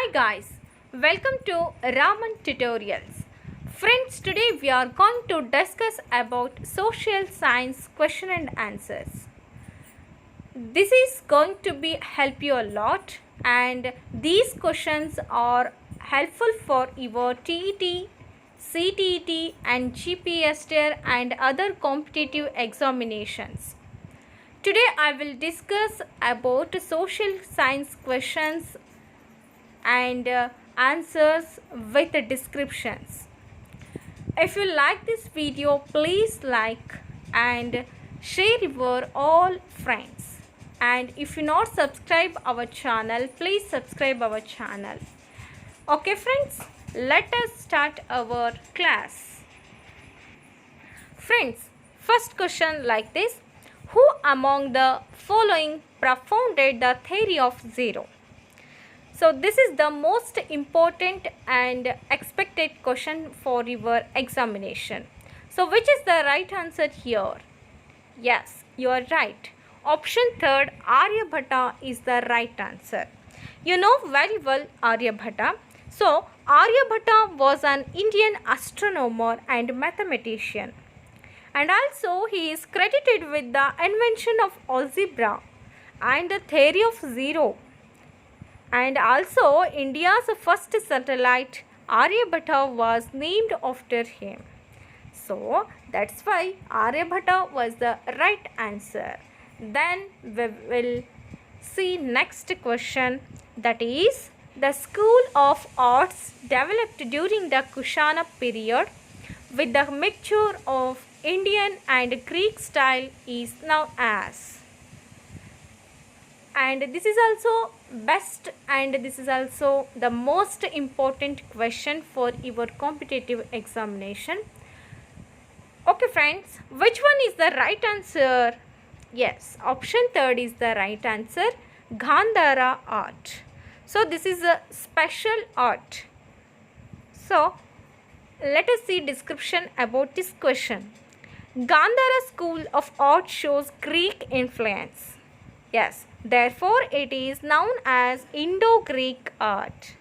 Hi guys, welcome to Raman tutorials. Friends, today we are going to discuss about social science question and answers. This is going to be help you a lot, and these questions are helpful for your TET, CTET and GPS and other competitive examinations. Today I will discuss about social science questions and answers with descriptions. If you like this video, please like and share your all friends. And if you not subscribe our channel, please subscribe our channel. Okay friends, let us start our class. Friends, first question like this: who among the following propounded the theory of zero? So this is the most important and expected question for your examination. So which is the right answer here? Yes, you are right. Option third, Aryabhatta is the right answer. You know very well Aryabhatta. So Aryabhatta was an Indian astronomer and mathematician. And also he is credited with the invention of algebra and the theory of zero. And also India's first satellite Aryabhatta was named after him. So that's why Aryabhatta was the right answer. Then we will see next question, that is the school of arts developed during the Kushana period with the mixture of Indian and Greek style is known as. And this is also best and this is also the most important question for your competitive examination. Okay friends, which one is the right answer? Yes, option third is the right answer, Gandhara art. So this is a special art. So let us see description about this question. Gandhara school of art shows Greek influence. Yes, therefore it is known as Indo-Greek art.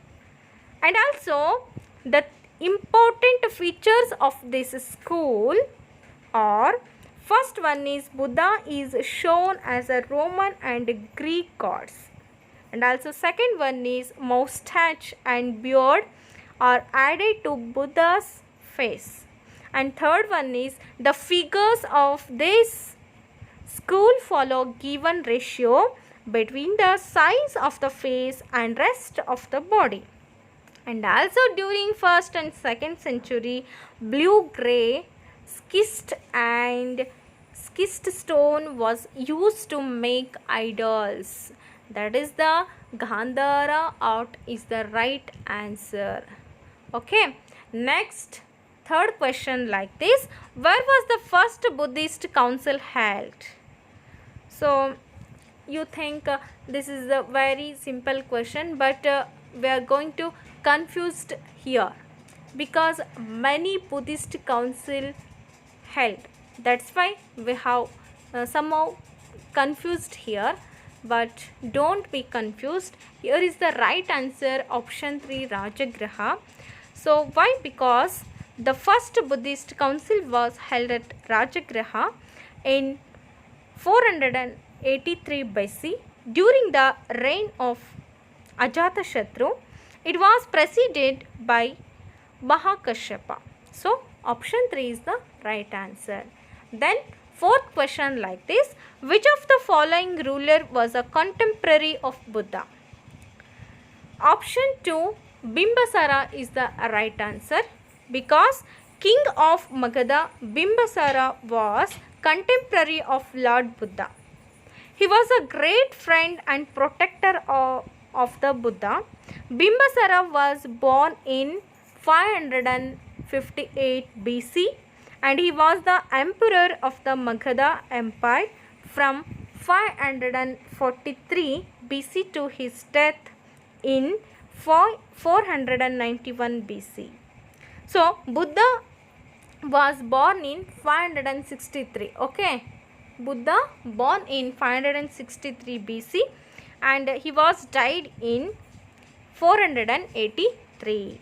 And also the important features of this school are, first one is Buddha is shown as a Roman and Greek gods. And also second one is moustache and beard are added to Buddha's face. And third one is the figures of this school follow given ratio between the size of the face and rest of the body. And also during 1st and 2nd century, blue-grey schist and schist stone was used to make idols. That is the Gandhara art is the right answer. Okay, next third question like this: where was the first Buddhist council held? So you think this is a very simple question, but we are going to confused here because many Buddhist council held. That's why we have somehow confused here, but don't be confused. Here is the right answer, option 3, Rajagriha. So why? Because the first Buddhist council was held at Rajagriha in 483 BC during the reign of Ajatashatru. It was preceded by Mahakashyapa. So option 3 is the right answer. Then fourth question like this: which of the following ruler was a contemporary of Buddha? Option 2, Bimbasara is the right answer, because king of Magadha Bimbasara was contemporary of Lord Buddha. He was a great friend and protector of the Buddha. Bimbasara was born in 558 BC and he was the emperor of the Magadha Empire from 543 BC to his death in 491 BC. So Buddha was born in 563. Okay, Buddha born in 563 BC and he was died in 483.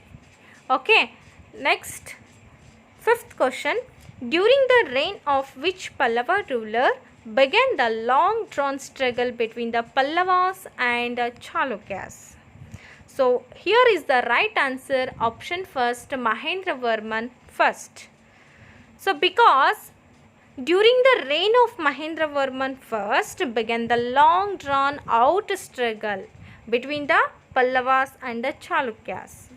Okay, next, fifth question. During the reign of which Pallava ruler began the long drawn struggle between the Pallavas and the Chalukyas? So here is the right answer, option first, Mahendravarman I. So because during the reign of Mahendravarman I began the long drawn out struggle between the Pallavas and the Chalukyas.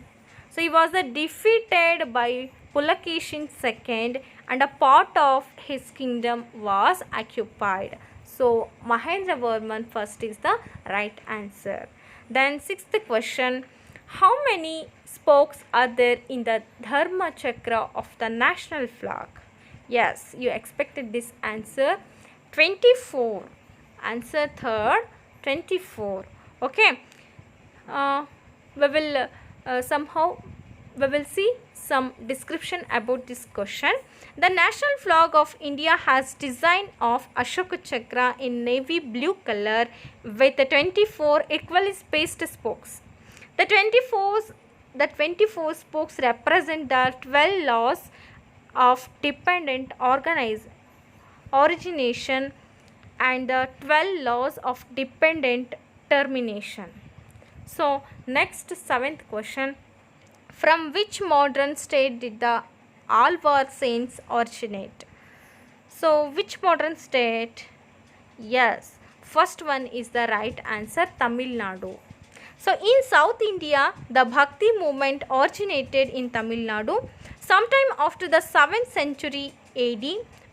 So he was defeated by Pulakeshin II and a part of his kingdom was occupied. So Mahendravarman I is the right answer. Then sixth question, how many spokes are there in the Dharma Chakra of the national flag? Yes, you expected this answer. 24. Answer third, 24. Okay. We will see some description about this question. The national flag of India has design of Ashoka Chakra in navy blue color with 24 equally spaced spokes. The 24 spokes represent the 12 laws of dependent origination and the 12 laws of dependent termination. So next, seventh question, from which modern state did the Alvar saints originate? So which modern state? Yes, first one is the right answer, Tamil Nadu. So in South India, the Bhakti movement originated in Tamil Nadu sometime after the 7th century AD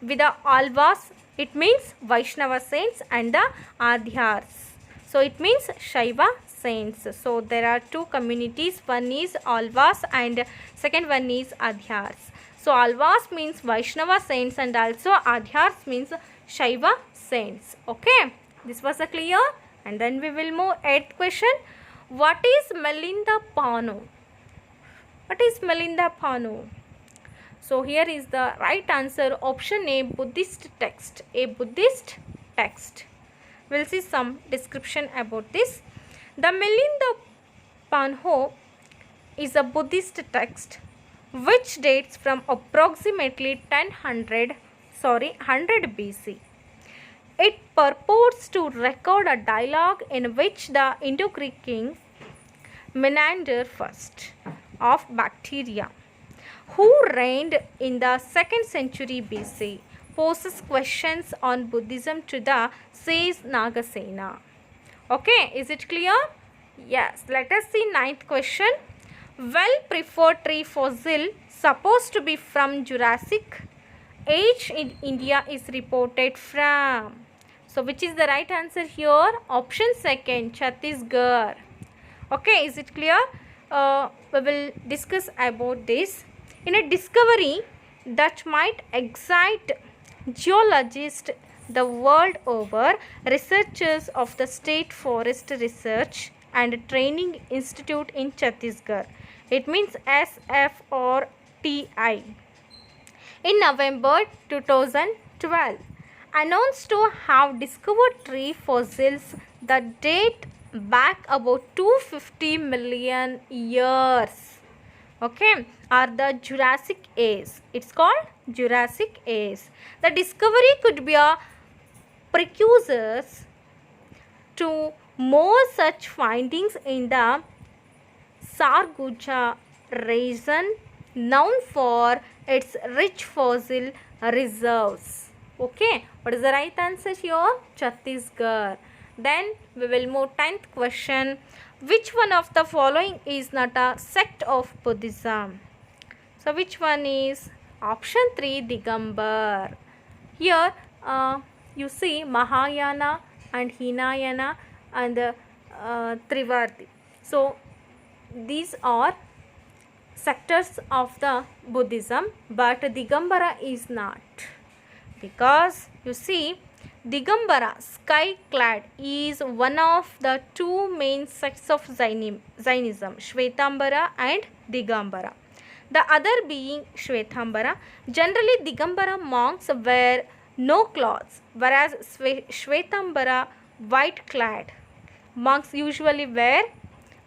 with the Alvas. It means Vaishnava saints, and the Adhyars. So it means Shaiva saints. So there are two communities, one is Alvas and second one is Adhyars. So Alvas means Vaishnava saints and also Adhyars means Shaiva saints. Okay, this was a clear. And then we will move 8th question. What is Melinda Pano? What is Melinda Pano? So here is the right answer, option A, Buddhist text. A Buddhist text. We'll see some description about this. The Melinda Pano is a Buddhist text which dates from approximately 100 BC. It purports to record a dialogue in which the Indo-Greek king Menander I of Bactria, who reigned in the 2nd century BC, poses questions on Buddhism to the sage Nagasena. Okay, is it clear? Yes, let us see 9th question. Well preferred tree fossil supposed to be from Jurasic Age in India is reported from. So which is the right answer here? Option second, Chhattisgarh. Okay, is it clear? We will discuss about this. In a discovery that might excite geologists the world over, researchers of the State Forest Research and Training Institute in Chhattisgarh, it means SFRTI, in November 2012 announced to have discovered tree fossils that date back about 250 million years. Okay, are the Jurassic Age. It's called Jurassic Age. The discovery could be a precursors to more such findings in the Sarguja region, known for its rich fossil reserves. Okay, what is the right answer here? Chhattisgarh. Then we will move 10th question. Which one of the following is not a sect of Buddhism? So which one is? Option 3, Digambar. Here you see Mahayana and Hinayana and Theravad. So these are sectors of the Buddhism, but Digambara is not, because you see Digambara, sky clad, is one of the two main sects of Jainism, Shvetambara and Digambara. The other being Shvetambara. Generally Digambara monks wear no clothes, whereas Shvetambara white clad monks usually wear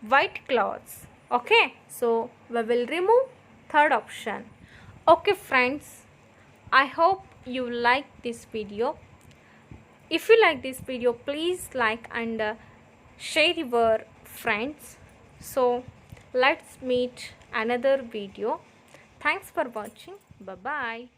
white clothes. Okay, so we will remove third option. Okay friends, I hope you like this video. If you like this video, please like and share your friends. So let's meet another video. Thanks for watching. Bye bye.